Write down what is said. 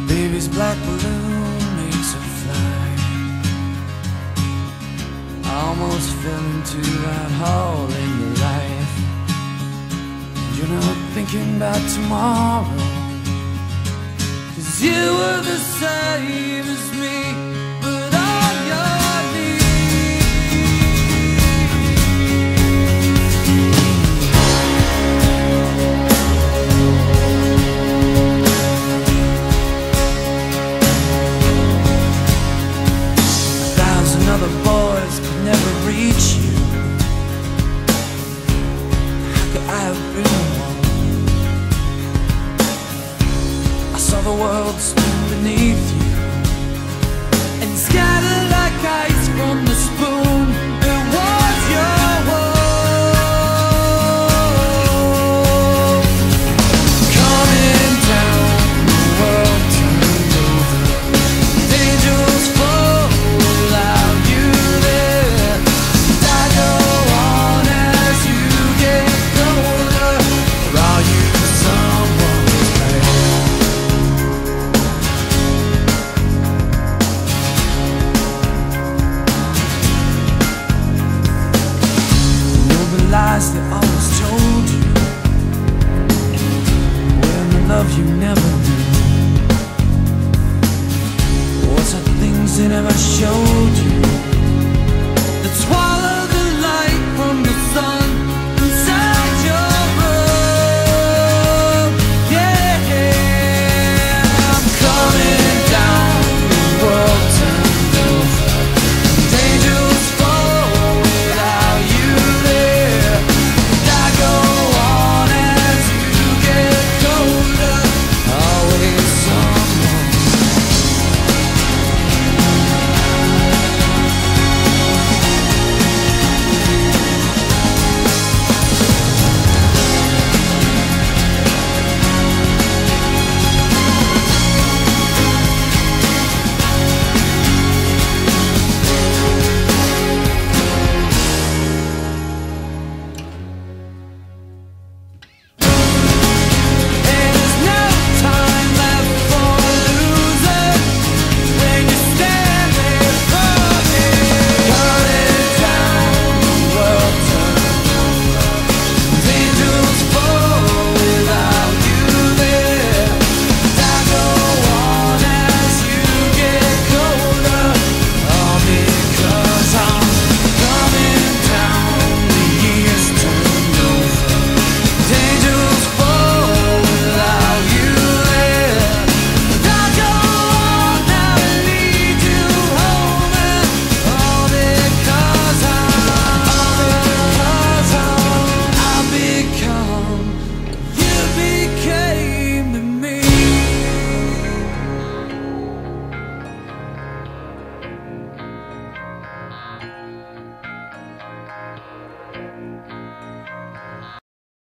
Baby's black balloon makes her fly. I almost fell into that hole in your life. You're not thinking about tomorrow, 'cause you were the same as me, but on your knees. A thousand other boys could never reach you. How could I have been one? I saw the world spin beneath you and scatter like ice from the spoon. It was your world coming down. The world turned over. Angels fall without you there. And I go on as you get older. Or are you someone's man? Lies they always told you, when the love you never knew. What's the things they never showed